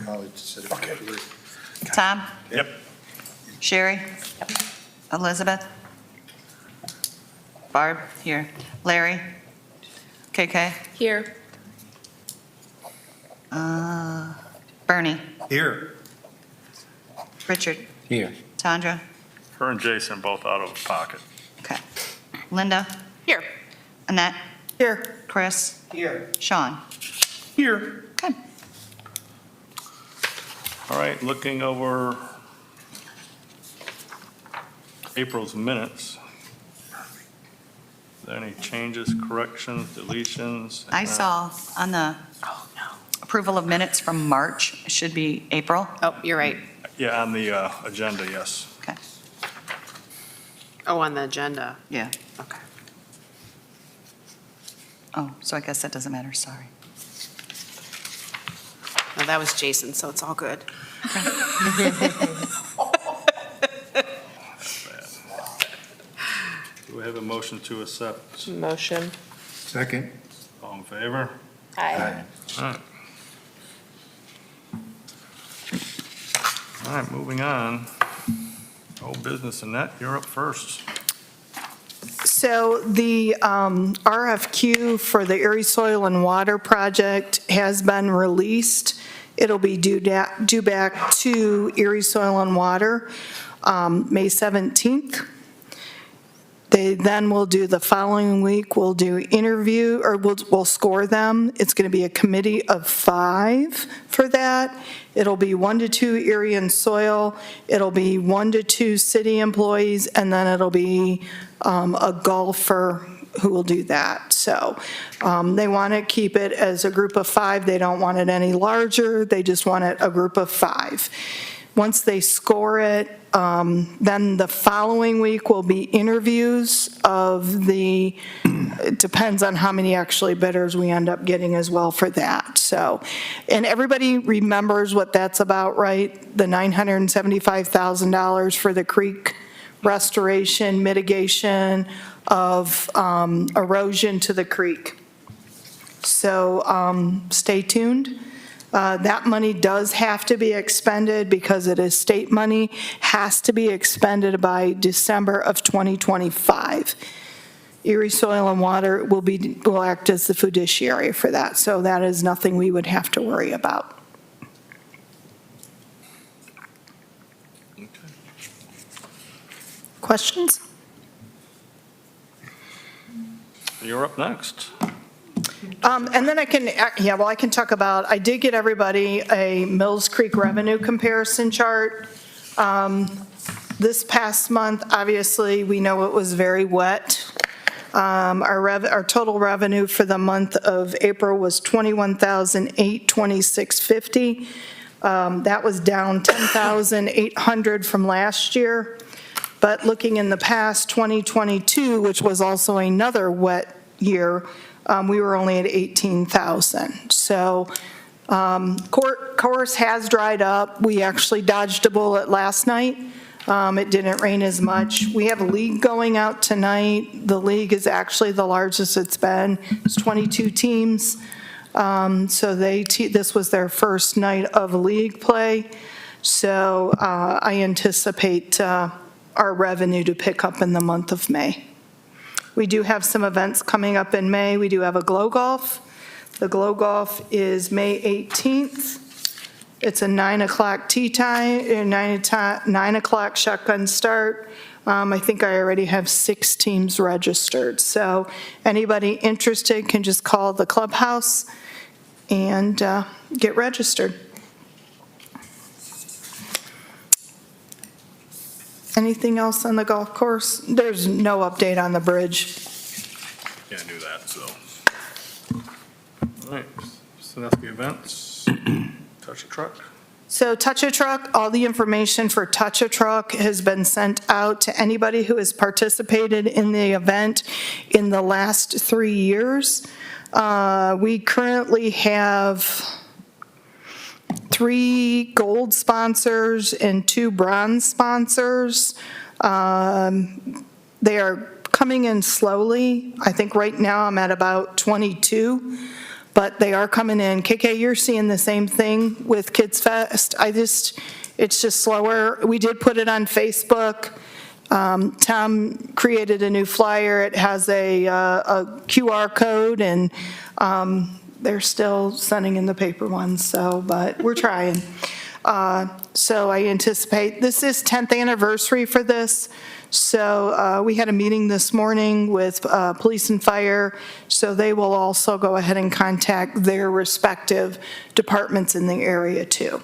Molly said it. Tom? Yep. Sherry? Elizabeth? Barb? Here. Larry? KK? Here. Bernie? Here. Richard? Here. Tandra? Her and Jason both out of pocket. Okay. Linda? Here. Annette? Here. Chris? Here. Sean? Here. Okay. All right, looking over April's minutes. Are there any changes, corrections, deletions? I saw on the approval of minutes from March, it should be April. Oh, you're right. Yeah, on the agenda, yes. Okay. Oh, on the agenda. Yeah. Okay. Oh, so I guess that doesn't matter, sorry. No, that was Jason, so it's all good. Do we have a motion to accept? Motion. Second. All in favor? Aye. All right. All right, moving on. Old business, Annette, you're up first. So the RFQ for the Erie Soil and Water Project has been released. It'll be due back to Erie Soil and Water May 17th. They then will do the following week, we'll do interview, or we'll score them. It's going to be a committee of 5 for that. It'll be 1 to 2 Erie and Soil, it'll be 1 to 2 city employees, and then it'll be a golfer who will do that. So they want to keep it as a group of 5. They don't want it any larger. They just want it a group of 5. Once they score it, then the following week will be interviews of it depends on how many actually bidders we end up getting as well for that. So, and everybody remembers what that's about, right? The $975,000 for the creek restoration, mitigation of erosion to the creek. So stay tuned. That money does have to be expended because it is state money, has to be expended by December of 2025. Erie Soil and Water will act as the fiduciary for that, so that is nothing we would have to worry about. Questions? You're up next. And then I can talk about, I did get everybody a Mills Creek revenue comparison chart. This past month, obviously, we know it was very wet. Our total revenue for the month of April was $21,826.50. That was down $10,800 from last year. But looking in the past, 2022, which was also another wet year, we were only at 18,000. So course has dried up. We actually dodged a bullet last night. It didn't rain as much. We have a league going out tonight. The league is actually the largest it's been. It's 22 teams. So this was their first night of league play. So I anticipate our revenue to pick up in the month of May. We do have some events coming up in May. We do have a Glow Golf. The Glow Golf is May 18th. It's a 9 o'clock tee time, 9 o'clock shotgun start. I think I already have 6 teams registered. So anybody interested can just call the clubhouse and get registered. Anything else on the golf course? There's no update on the bridge. Can't do that, so. All right, Sandusky events, touch a truck. So Touch a Truck, all the information for Touch a Truck has been sent out to anybody who has participated in the event in the last 3 years. We currently have 3 gold sponsors and 2 bronze sponsors. They are coming in slowly. I think right now I'm at about 22. but they are coming in. KK, you're seeing the same thing with Kids Fest. It's just slower. We did put it on Facebook. Tom created a new flyer. It has a QR code, and they're still sending in the paper ones, but we're trying. So I anticipate, this is 10th anniversary for this, so we had a meeting this morning with police and fire, so they will also go ahead and contact their respective departments in the area too.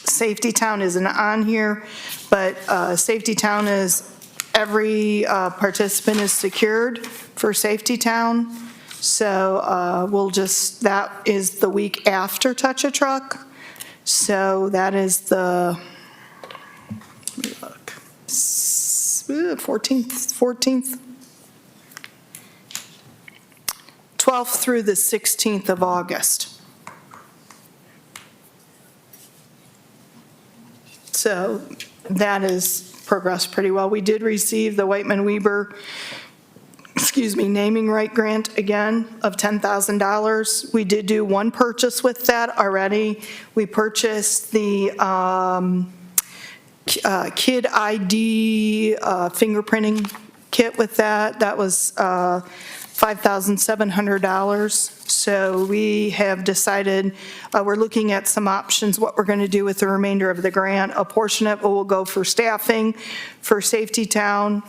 Safety Town isn't on here, but Safety Town is, every participant is secured for Safety Town. So that is the week after Touch a Truck. So that is the, let me look, 14th, 12th through the 16th of August. So that has progressed pretty well. We did receive the Whiteman Weber, naming right grant again of $10,000. We did do one purchase with that already. We purchased the Kid ID fingerprinting kit with that. That was $5,700. So we have decided, we're looking at some options, what we're going to do with the remainder of the grant. A portion of it will go for staffing for Safety Town,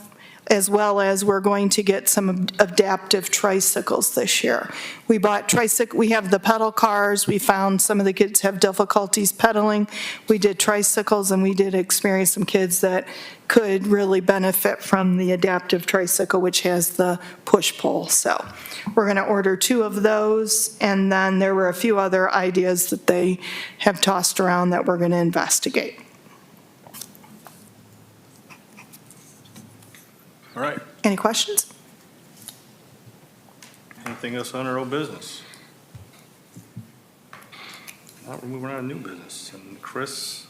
as well as we're going to get some adaptive tricycles this year. We bought we have the pedal cars. We found some of the kids have difficulties pedaling. We did tricycles, and we did experience some kids that could really benefit from the adaptive tricycle, which has the push-pull. So we're going to order 2 of those, and then there were a few other ideas that they have tossed around that we're going to investigate. All right. Any questions? Anything else on our old business? Now we're moving on to new business. And Chris,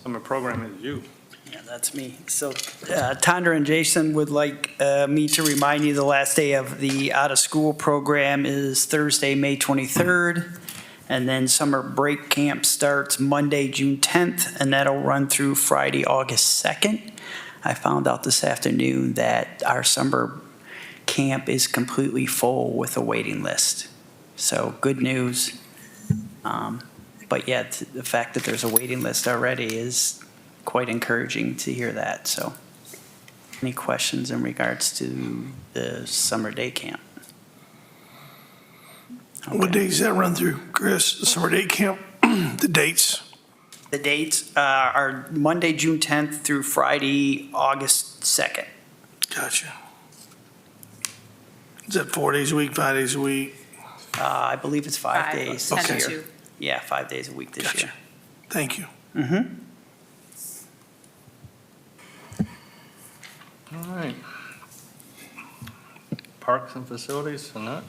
summer program is you. Yeah, that's me. So Tondra and Jason would like me to remind you the last day of the out-of-school program is Thursday, May 23rd. And then summer break camp starts Monday, June 10th, and that'll run through Friday, August 2nd. I found out this afternoon that our summer camp is completely full with a waiting list. So good news. But yet the fact that there's a waiting list already is quite encouraging to hear that. So any questions in regards to the summer day camp? What days does that run through, Chris? The summer day camp, the dates? The dates are Monday, June 10th through Friday, August 2nd. Gotcha. Is that 4 days a week, 5 days a week? I believe it's 5 days 10 this to year. 2. Yeah, 5 days a week this Gotcha. year. Thank you. Mm-hmm. All right. Parks and facilities, and that?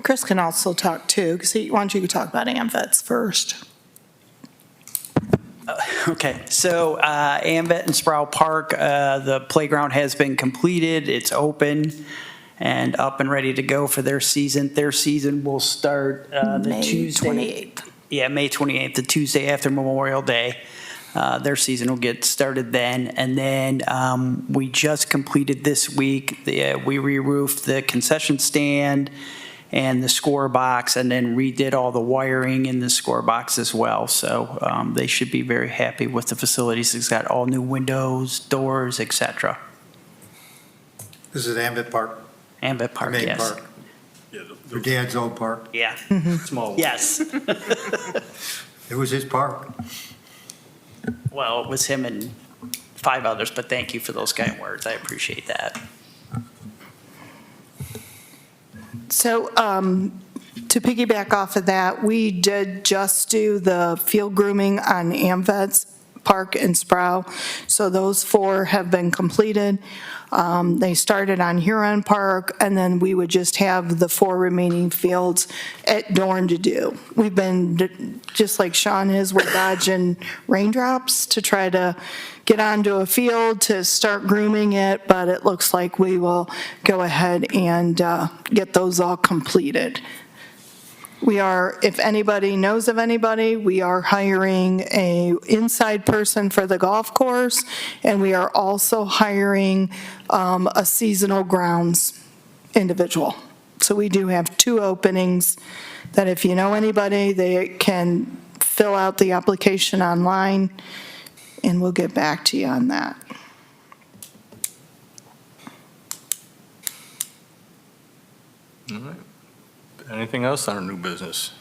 Chris can also talk too, because why don't you talk about AMVets first? Okay, so Amvet and Sproul Park, the playground has been completed. It's open and up and ready to go for their season. Their season will start the May Tuesday. 28th. Yeah, May 28th, the Tuesday after Memorial Day. Their season will get started then. And then we just completed this week, we re-roofed the concession stand and the score box, and then redid all the wiring in the score box as well. So they should be very happy with the facilities. It's got all new windows, doors, et cetera. This is Ambit Park, Ambit Park, main yes. park, Yeah, your dad's old park. Yeah, small. yes. It was his park. Well, it was him and 5 others, but thank you for those kind words. I appreciate that. So to piggyback off of that, we did just do the field grooming on AMVets Park and Sproul. So those 4 have been completed. They started on Huron Park, and then we would just have the 4 remaining fields at Dorn to do. We've been, just like Sean is, we're dodging raindrops to try to get onto a field to start grooming it, but it looks like we will go ahead and get those all completed. We are, if anybody knows of anybody, we are hiring a inside person for the golf course, and we are also hiring a seasonal grounds individual. So we do have 2 openings that if you know anybody, they can fill out the application online, and we'll get back to you on that. All right. Anything else on our new business?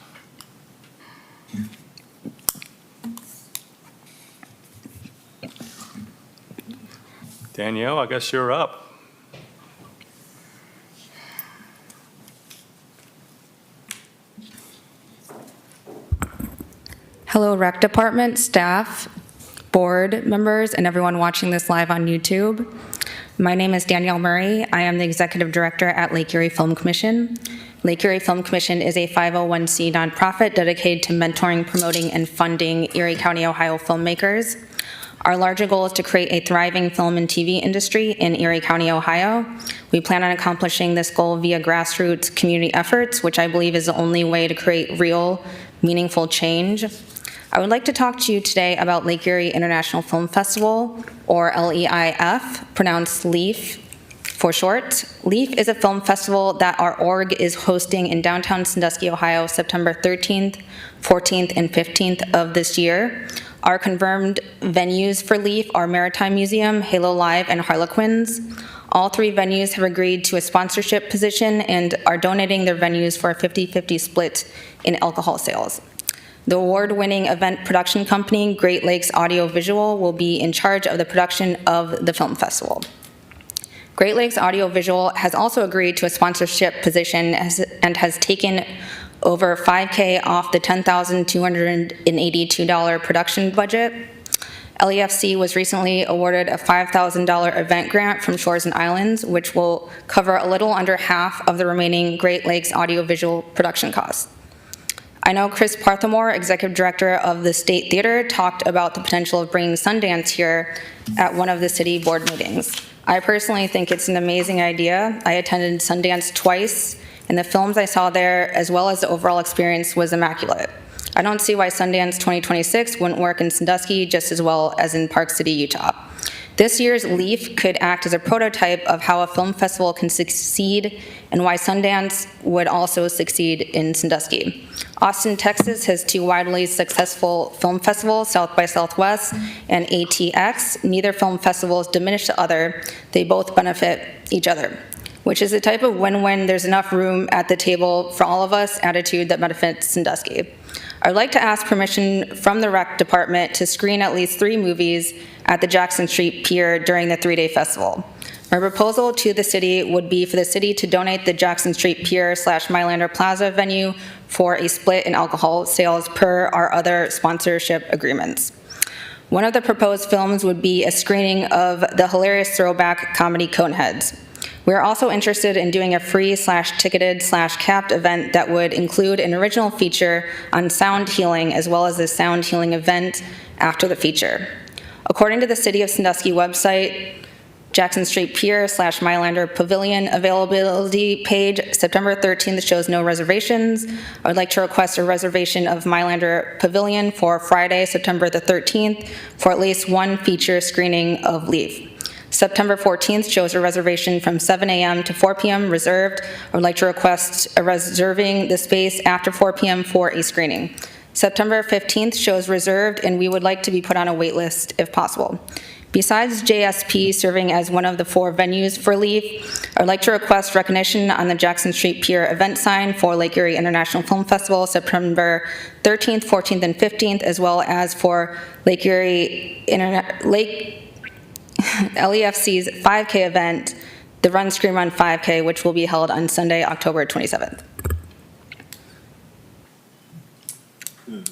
Danielle, I guess you're up. Hello, Rec Department, staff, board members, and everyone watching this live on YouTube. My name is Danielle Murray. I am the Executive Director at Lake Erie Film Commission. Lake Erie Film Commission is a 501c nonprofit dedicated to mentoring, promoting, and funding Erie County, Ohio filmmakers. Our larger goal is to create a thriving film and TV industry in Erie County, Ohio. We plan on accomplishing this goal via grassroots community efforts, which I believe is the only way to create real, meaningful change. I would like to talk to you today about Lake Erie International Film Festival, or LEIF, pronounced LEAF for short. LEAF is a film festival that our org is hosting in downtown Sandusky, Ohio, September 13th, 14th, and 15th of this year. Our confirmed venues for LEAF are Maritime Museum, Halo Live, and Harlequins. All 3 venues have agreed to a sponsorship position and are donating their venues for a 50-50 split in alcohol sales. The award-winning event production company, Great Lakes Audio Visual, will be in charge of the production of the film festival. Great Lakes Audio Visual has also agreed to a sponsorship position and has taken over $5,000 off the $10,282 production budget. LEFC was recently awarded a $5,000 event grant from Shores and Islands, which will cover a little under half of the remaining Great Lakes Audiovisual production costs. I know Chris Parthamore, Executive Director of the State Theater, talked about the potential of bringing Sundance here at one of the city board meetings. I personally think it's an amazing idea. I attended Sundance twice, and the films I saw there, as well as the overall experience, was immaculate. I don't see why Sundance 2026 wouldn't work in Sandusky just as well as in Park City, Utah. This year's LEAF could act as a prototype of how a film festival can succeed and why Sundance would also succeed in Sandusky. Austin, Texas has 2 widely successful film festivals, South by Southwest and ATX. Neither film festivals diminish the other. They both benefit each other, which is the type of win-win, there's enough room at the table for all of us attitude that benefits Sandusky. I would like to ask permission from the rec department to screen at least 3 movies at the Jackson Street Pier during the 3-day festival. My proposal to the city would be for the city to donate the Jackson Street Pier / Mylander Plaza venue for a split in alcohol sales per our other sponsorship agreements. One of the proposed films would be a screening of the hilarious throwback comedy Coneheads. We are also interested in doing a free /ticketed /capped event that would include an original feature on sound healing as well as a sound healing event after the feature. According to the City of Sandusky website, Jackson Street Pier / Mylander Pavilion availability page, September 13th shows no reservations. I would like to request a reservation of Mylander Pavilion for Friday, September the 13th, for at least 1 feature screening of LEAF. September 14th shows a reservation from 7 a.m. to 4 p.m. reserved. I would like to request a reserving the space after 4 p.m. for a screening. September 15th shows reserved, and we would like to be put on a wait list if possible. Besides JSP serving as one of the 4 venues for LEAF, I would like to request recognition on the Jackson Street Pier event sign for Lake Erie International Film Festival, September 13th, 14th, and 15th, as well as for Lake Erie LEFC's 5K event, the Run Scream Run 5K, which will be held on Sunday, October 27th.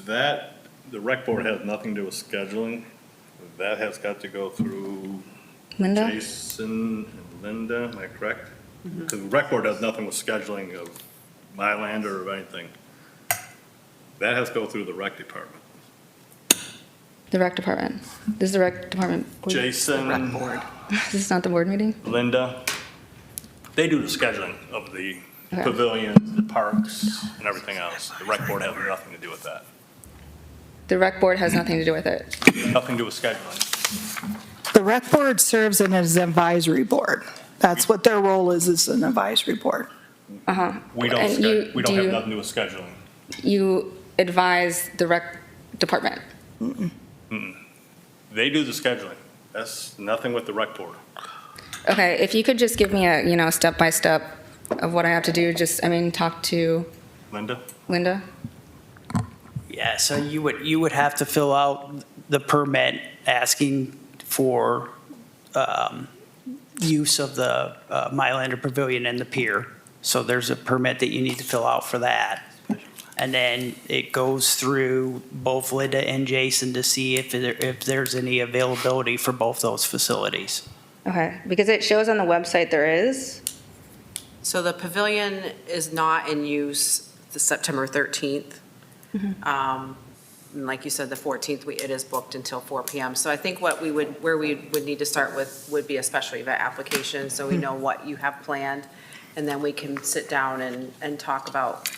That, the rec board has nothing to do with scheduling. That has got to go through Linda? Jason and Linda, am I correct? Because the rec board does nothing with scheduling of Mylander or anything. That has to go through the rec department. The rec department. This is the rec department. Jason, This is not the board meeting? Linda, they do the scheduling of the Okay. pavilions, the parks, and everything else. The rec board has nothing to do with that. The rec board has nothing to do with it. Nothing to do with scheduling. The rec board serves as an advisory board. That's what their role is an advisory board. We don't, And you- we do don't have you- nothing to do with scheduling. You advise the rec department. They do the scheduling. That's nothing with the rec board. Okay, if you could just give me a, step-by-step of what I have to do, talk to Linda? Linda? Yeah, so you would have to fill out the permit asking for use of the Mylander Pavilion and the pier. So there's a permit that you need to fill out for that. And then it goes through both Linda and Jason to see if there's any availability for both those facilities. Okay, because it shows on the website there is. So the pavilion is not in use the September 13th. And like you said, the 14th, it is booked until 4 PM. So I think where we would need to start with would be a special event application, so we know what you have planned. And then we can sit down and talk about,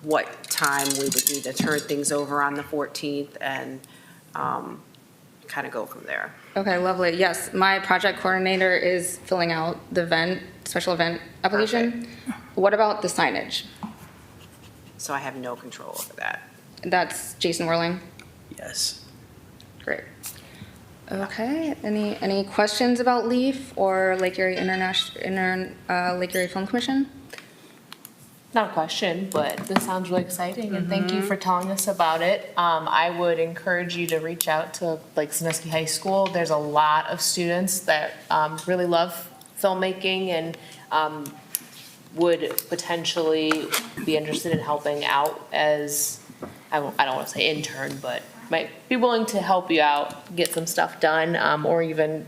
what time we would need to turn things over on the 14th and kind of go from there. Okay, lovely. Yes, my project coordinator is filling out the special event application. What about the signage? So I have no control over that. That's Jason Whirling? Yes. Great. Okay, any questions about LEAF or Lake Erie Lake Erie Film Commission? Not a question, but this sounds really exciting, and thank you for telling us about it. I would encourage you to reach out to Lake Sandusky High School. There's a lot of students that really love filmmaking and would potentially be interested in helping out as, I don't want to say intern, but might be willing to help you out, get some stuff done, or even,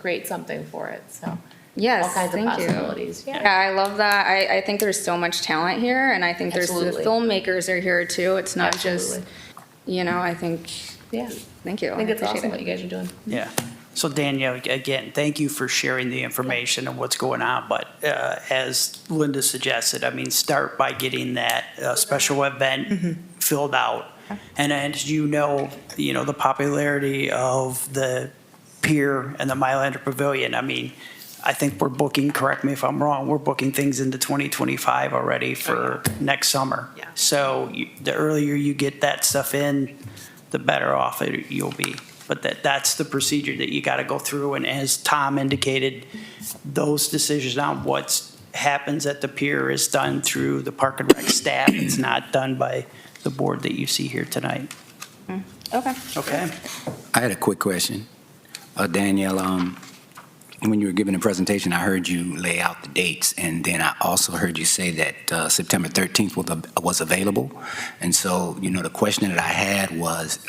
create something for it, so. Yes, All kinds of thank you. possibilities, yeah. Yeah, I love that. I think there's so much talent here, and I think the Absolutely. filmmakers are here too. It's not just, Absolutely. I think, Yeah, thank you. I think it's appreciate awesome it. what you guys are doing. Yeah. So Danielle, again, thank you for sharing the information and what's going on. But as Linda suggested, start by getting that special event filled out. And as the popularity of the pier and the Mylander Pavilion, I think we're booking, correct me if I'm wrong, we're booking things into 2025 already for next summer. Yeah. So the earlier you get that stuff in, the better off you'll be. But that's the procedure that you got to go through. And as Tom indicated, those decisions on what happens at the pier is done through the Park and Rec staff. It's not done by the board that you see here tonight. Okay. Okay? I had a quick question. Danielle, when you were giving the presentation, I heard you lay out the dates, and then I also heard you say that September 13th was available. And so, the question that I had was,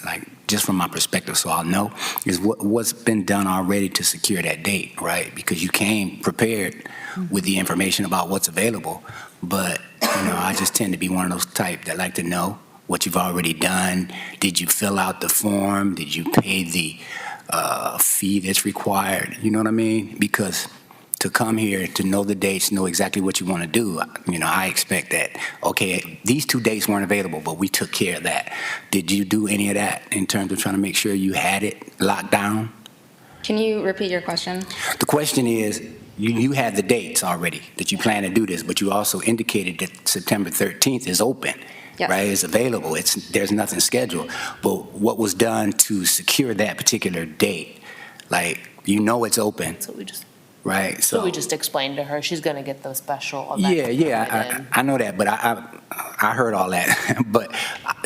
just from my perspective, so I'll know, is what's been done already to secure that date, right? Because you came prepared with the information about what's available, but, I just tend to be one of those type that like to know what you've already done. Did you fill out the form? Did you pay the fee that's required? You know what I mean? Because to come here, to know the dates, know exactly what you want to do, I expect that, okay, these 2 dates weren't available, but we took care of that. Did you do any of that in terms of trying to make sure you had it locked down? Can you repeat your question? The question is, you had the dates already that you plan to do this, but you also indicated that September 13th is open. Yes. Right, it's available. There's nothing scheduled. But what was done to secure that particular date? It's open, So we just, right? so we just explained to her, she's gonna get the special event. Yeah, I know that, but I heard all that. But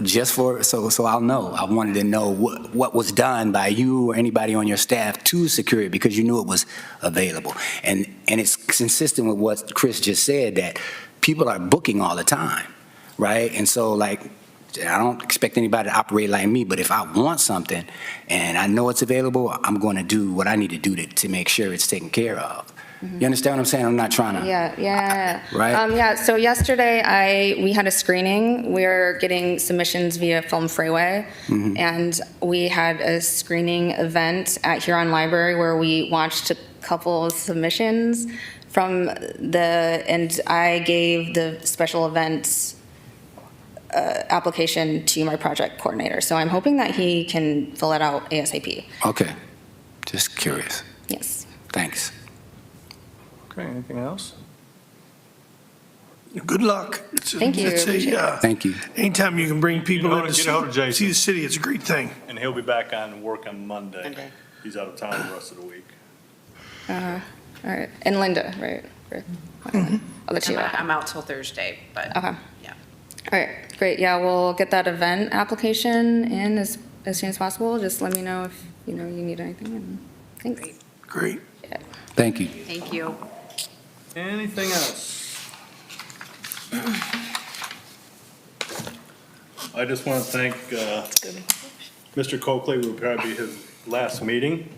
just so I'll know, I wanted to know what was done by you or anybody on your staff to secure it, because you knew it was available. And it's consistent with what Chris just said, that people are booking all the time. Right? And so, I don't expect anybody to operate like me, but if I want something and I know it's available, I'm going to do what I need to do to make sure it's taken care of. You understand what I'm saying? I'm not trying to. Yeah. Right. Yeah, so yesterday we had a screening. We're getting submissions via Film Freeway. And we had a screening event at Huron Library where we watched a couple of submissions and I gave the special events application to my project coordinator. So I'm hoping that he can fill it out ASAP. Okay. Just curious. Yes. Thanks. Okay, anything else? Good luck. Thank you. Thank you. Anytime you can bring people in to Get a hold of see Jason. the city, it's a great thing. And he'll be back on work on Monday. Monday. He's out of town the rest of the week. All right. And Linda, right? I'll let you know. I'm out till Thursday, but, Okay. yeah. All right, great. Yeah, we'll get that event application in as soon as possible. Just let me know if, you need anything. And thanks. Great. Thank you. Thank you. Anything else? I just want to thank Mr. Coakley. Will probably be his last meeting.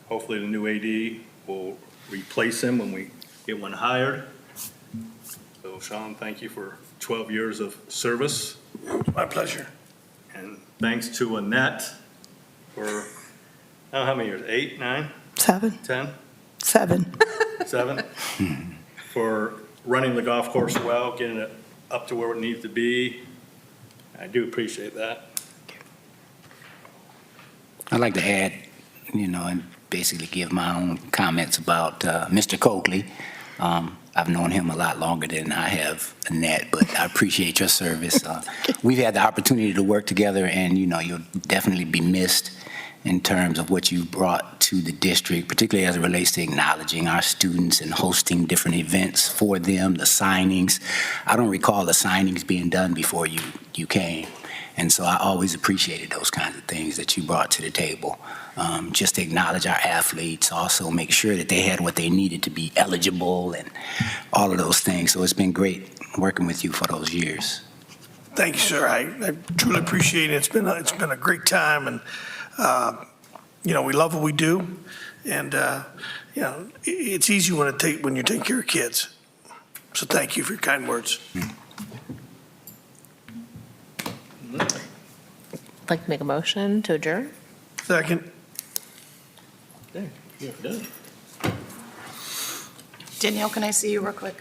Hopefully the new AD will replace him when we get one hired. So Sean, thank you for 12 years of service. My pleasure. And thanks to Annette for, how many years? 8, 9, 7, 10? 7. 7, for running the golf course well, getting it up to where it needs to be. I do appreciate that. I'd like to add, and basically give my own comments about Mr. Coakley. I've known him a lot longer than I have Annette, but I appreciate your service. We've had the opportunity to work together, and, you'll definitely be missed in terms of what you brought to the district, particularly as it relates to acknowledging our students and hosting different events for them, the signings. I don't recall the signings being done before you came. And so I always appreciated those kinds of things that you brought to the table. Just to acknowledge our athletes, also make sure that they had what they needed to be eligible and all of those things. So it's been great working with you for those years. Thank you, sir. I truly appreciate it. It's been a great time, and we love what we do, and it's easy when you take care of kids. So thank you for your kind words. Like to make a motion to adjourn? Second. Okay, you're done. Danielle, can I see you real quick?